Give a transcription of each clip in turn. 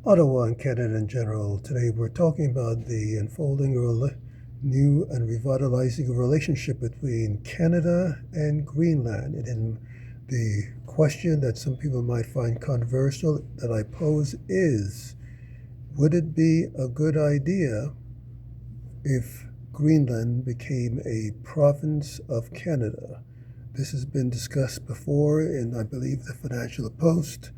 Ottawa and Canada in general. Today we're talking about the unfolding new and revitalizing relationship between Canada and Greenland. And in the question that some people might find controversial that I pose is, would it be a good idea if Greenland became a province of Canada? This has been discussed before in, I believe, the Financial Post.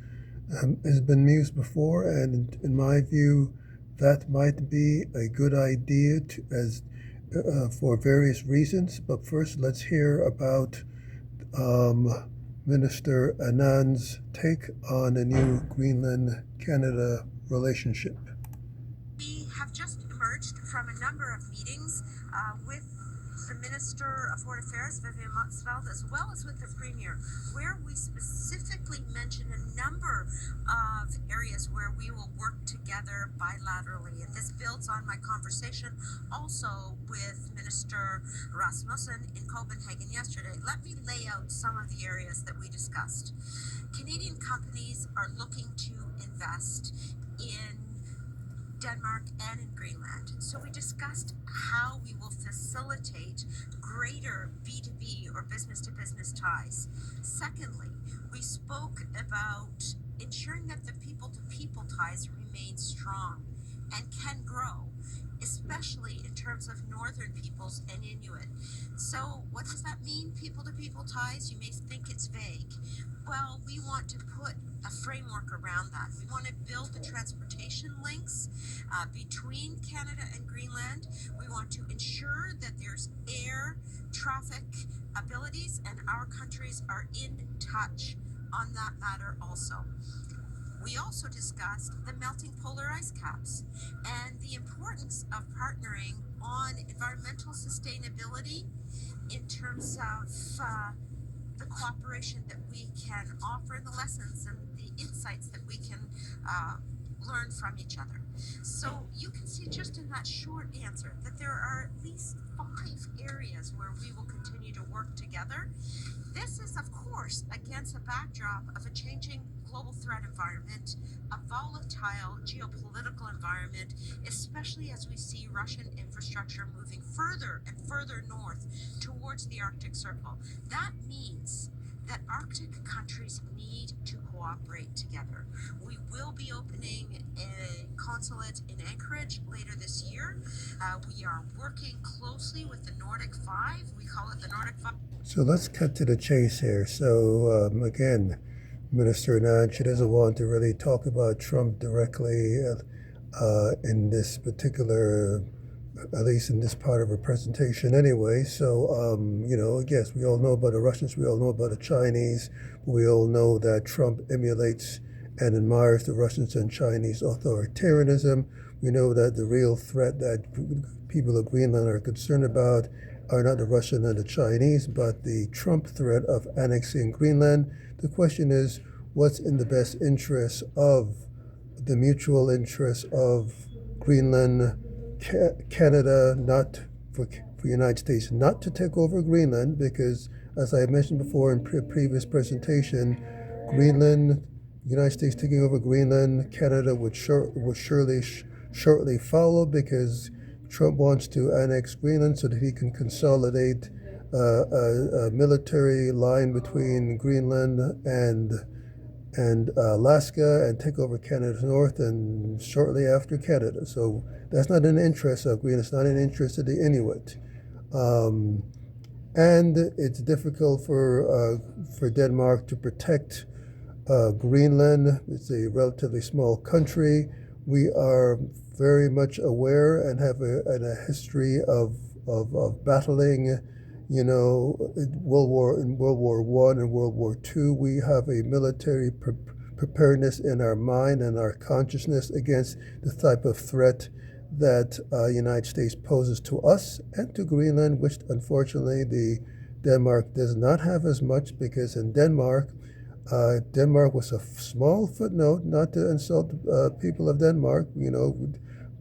Has been mused before, and in my view, that might be a good idea for various reasons. But first, let's hear about Minister Annand's take on a new Greenland-Canada relationship. We have just emerged from a number of meetings with the Minister of Foreign Affairs, Vivian Motzfeldt, as well as with the Premier, where we specifically mentioned a number of areas where we will work together bilaterally. And this builds on my conversation also with Minister Rasmussen in Copenhagen yesterday. Let me lay out some of the areas that we discussed. Canadian companies are looking to invest in Denmark and in Greenland. So we discussed how we will facilitate greater B2B or business to business ties. Secondly, we spoke about ensuring that the people to people ties remain strong and can grow, especially in terms of northern peoples and Inuit. So what does that mean, people to people ties? You may think it's vague. Well, we want to put a framework around that. We want to build the transportation links between Canada and Greenland. We want to ensure that there's air traffic abilities, and our countries are in touch on that matter also. We also discussed the melting polar ice caps and the importance of partnering on environmental sustainability in terms of the cooperation that we can offer, the lessons and the insights that we can learn from each other. So you can see just in that short answer that there are at least 5 areas where we will continue to work together. This is, of course, against a backdrop of a changing global threat environment, a volatile geopolitical environment, especially as we see Russian infrastructure moving further and further north towards the Arctic Circle. That means that Arctic countries need to cooperate together. We will be opening a consulate in Anchorage later this year. We are working closely with the Nordic Five. We call it the Nordic Five. So let's cut to the chase here. So again, Minister Annand, she doesn't want to really talk about Trump directly in this particular, at least in this part of her presentation anyway. So, yes, we all know about the Russians, we all know about the Chinese, we all know that Trump emulates and admires the Russians and Chinese authoritarianism. We know that the real threat that people of Greenland are concerned about are not the Russian and the Chinese, but the Trump threat of annexing Greenland. The question is, what's in the best interest of the mutual interest of Greenland, Canada, not for the United States not to take over Greenland, because as I mentioned before in previous presentation, Greenland, United States taking over Greenland, Canada would shortly follow, because Trump wants to annex Greenland so that he can consolidate a military line between Greenland and Alaska and take over Canada's north and shortly after Canada. So that's not an interest of Greenland. It's not an interest of the Inuit. And it's difficult for Denmark to protect Greenland. It's a relatively small country. We are very much aware and have a history of battling, World War I and World War II. We have a military preparedness in our mind and our consciousness against the type of threat that United States poses to us and to Greenland, which unfortunately the Denmark does not have as much, because in Denmark was a small footnote, not to insult people of Denmark,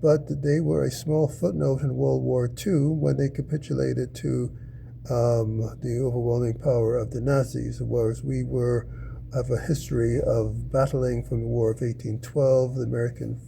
but they were a small footnote in World War II when they capitulated to the overwhelming power of the Nazis, whereas we were have a history of battling from the War of 1812, the American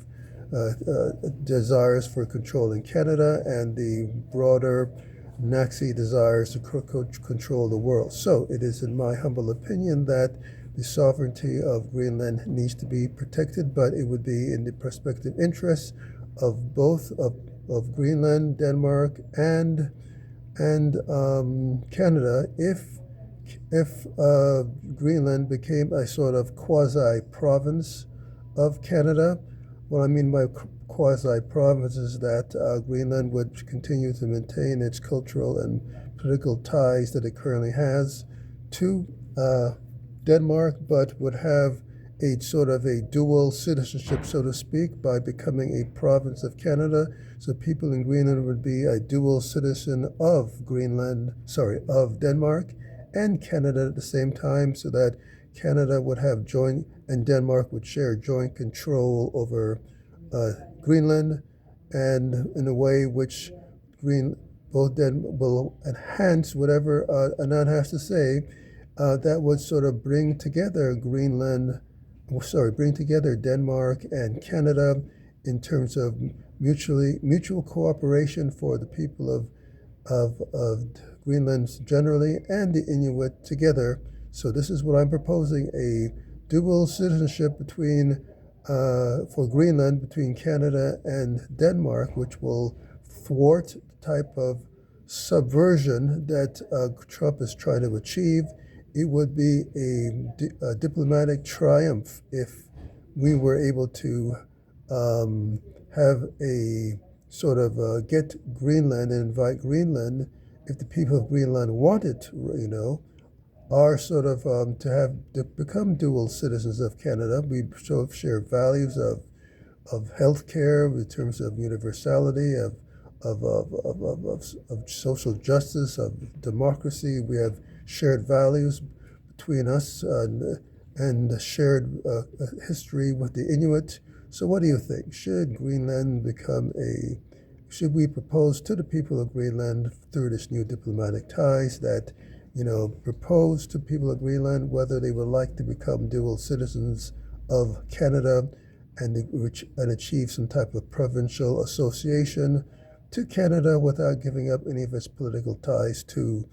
desires for controlling Canada, and the broader Nazi desires to control the world. So it is, in my humble opinion, that the sovereignty of Greenland needs to be protected, but it would be in the prospective interests of both of Greenland, Denmark, and Canada if Greenland became a sort of quasi-province of Canada. What I mean by quasi-province is that Greenland would continue to maintain its cultural and political ties that it currently has to Denmark, but would have a sort of a dual citizenship, so to speak, by becoming a province of Canada. So people in Greenland would be a dual citizen of of Denmark and Canada at the same time, so that Canada would have joint, and Denmark would share joint control over Greenland, and in a way which both will enhance whatever Anand has to say. That would sort of bring together Denmark and Canada in terms of mutual cooperation for the people of Greenland generally and the Inuit together. So this is what I'm proposing: a dual citizenship for Greenland between Canada and Denmark, which will thwart the type of subversion that Trump is trying to achieve. It would be a diplomatic triumph if we were able to have a sort of get Greenland and invite Greenland, if the people of Greenland wanted to, are sort of to become dual citizens of Canada. We sort of share values of healthcare in terms of universality, of social justice, of democracy. We have shared values between us and shared history with the Inuit. So what do you think? Should we propose to the people of Greenland through this new diplomatic ties that, propose to people of Greenland whether they would like to become dual citizens of Canada and achieve some type of provincial association to Canada without giving up any of its political ties to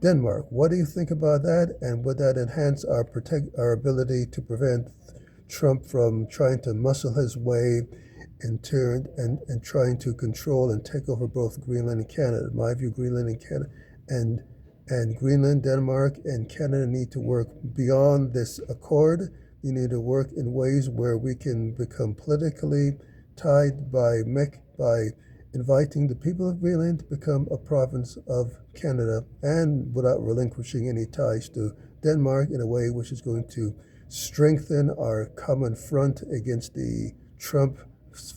Denmark? What do you think about that? And would that enhance our ability to prevent Trump from trying to muscle his way and trying to control and take over both Greenland and Canada? In my view, Greenland and Canada and Greenland, Denmark, and Canada need to work beyond this accord. You need to work in ways where we can become politically tied by inviting the people of Greenland to become a province of Canada, and without relinquishing any ties to Denmark, in a way which is going to strengthen our common front against the Trump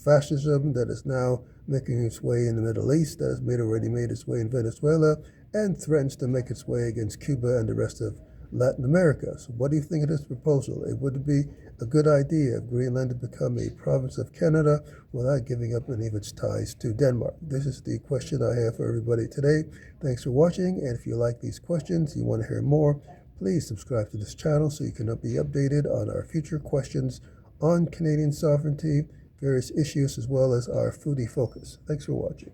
fascism that is now making its way in the Middle East, that has already made its way in Venezuela, and threatens to make its way against Cuba and the rest of Latin America. So what do you think of this proposal? It would be a good idea if Greenland to become a province of Canada without giving up any of its ties to Denmark. This is the question I have for everybody today. Thanks for watching, and if you like these questions, you want to hear more, please subscribe to this channel so you can be updated on our future questions on Canadian sovereignty, various issues, as well as our foodie focus. Thanks for watching.